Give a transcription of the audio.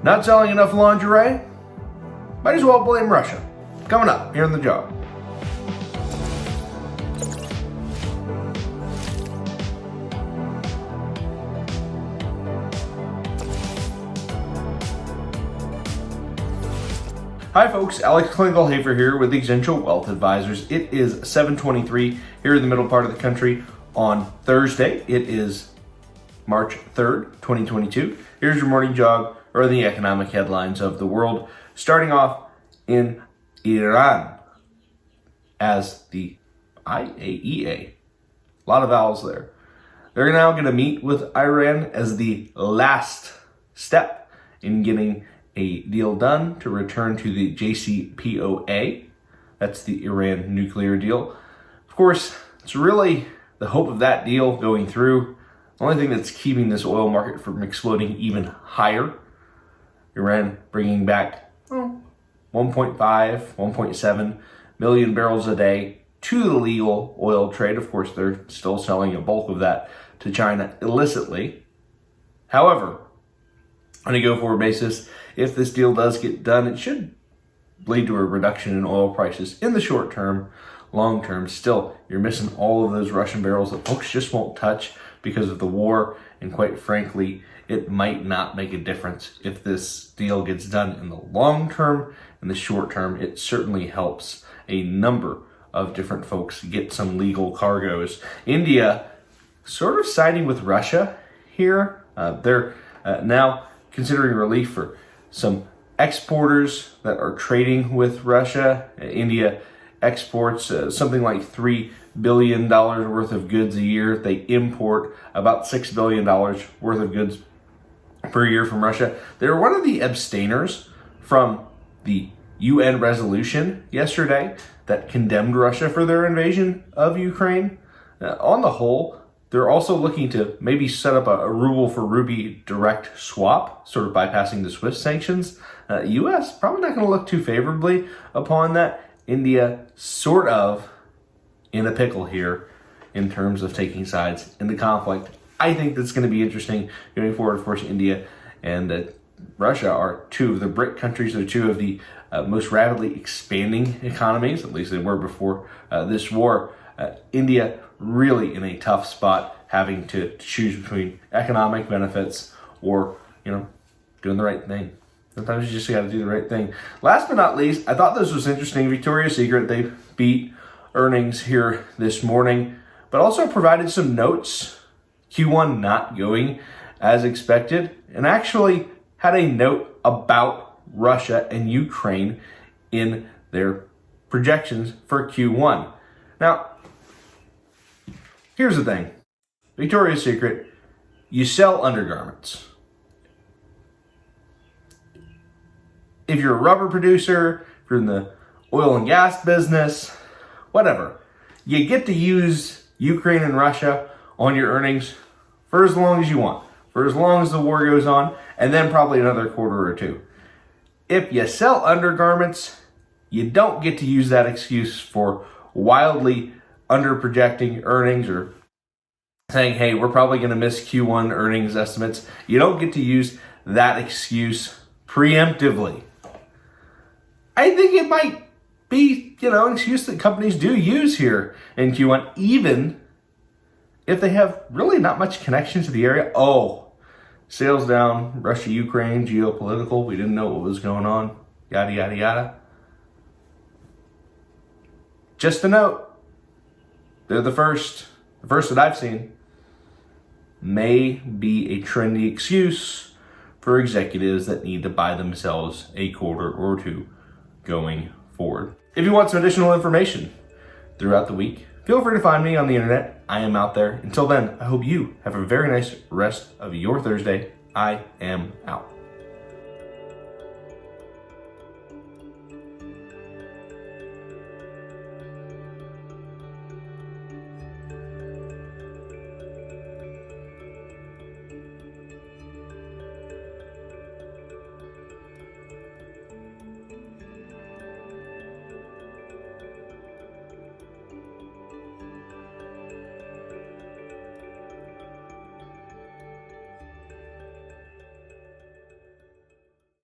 Not selling enough lingerie? Might as well blame Russia. Coming up here on The Job. Hi folks, Alex Klingelhoeffer here with Exencial Wealth Advisors. It is 7:23 here in the middle part of the country on Thursday. It is March 3rd, 2022. Here's your morning jog or the economic headlines of the world. Starting off in Iran as the IAEA. A lot of vowels there. They're now going to meet with Iran as the last step in getting a deal done to return to the JCPOA. That's the Iran nuclear deal. Of course, it's really the hope of that deal going through. The only thing that's keeping this oil market from exploding even higher. Iran bringing back 1.5, 1.7 million barrels a day to the legal oil trade. Of course, they're still selling a bulk of that to China illicitly. However, on a go-forward basis, if this deal does get done, it should lead to a reduction in oil prices in the short term. Long term, still, you're missing all of those Russian barrels that folks just won't touch because of the war. And quite frankly, it might not make a difference if this deal gets done in the long term. In the short term, it certainly helps a number of different folks get some legal cargoes. India sort of siding with Russia here. They're now considering relief for some exporters that are trading with Russia. India exports something like $3 billion worth of goods a year. They import about $6 billion worth of goods per year from Russia. They're one of the abstainers from the UN resolution yesterday that condemned Russia for their invasion of Ukraine. On the whole, they're also looking to maybe set up a ruble for rupee direct swap, sort of bypassing the SWIFT sanctions. U.S. probably not going to look too favorably upon that. India sort of in a pickle here in terms of taking sides in the conflict. I think that's going to be interesting going forward. Of course, India and Russia are two of the BRIC countries. They're two of the most rapidly expanding economies, at least they were before this war. India really in a tough spot, having to choose between economic benefits or, doing the right thing. Sometimes you just got to do the right thing. Last but not least, I thought this was interesting. Victoria's Secret, they beat earnings here this morning, but also provided some notes. Q1 not going as expected, and actually had a note about Russia and Ukraine in their projections for Q1. Now, here's the thing. Victoria's Secret, you sell undergarments. If you're a rubber producer, if you're in the oil and gas business, whatever, you get to use Ukraine and Russia on your earnings for as long as you want, for as long as the war goes on, and then probably another quarter or two. If you sell undergarments, you don't get to use that excuse for wildly under-projecting earnings or saying, hey, we're probably going to miss Q1 earnings estimates. You don't get to use that excuse preemptively. I think it might be, an excuse that companies do use here in Q1, even if they have really not much connection to the area. Oh, sales down, Russia, Ukraine, geopolitical, we didn't know what was going on, yada, yada, yada. Just a note, they're the first that I've seen, may be a trendy excuse for executives that need to buy themselves a quarter or two going forward. If you want some additional information throughout the week, feel free to find me on the internet. I am out there. Until then, I hope you have a very nice rest of your Thursday. I am out.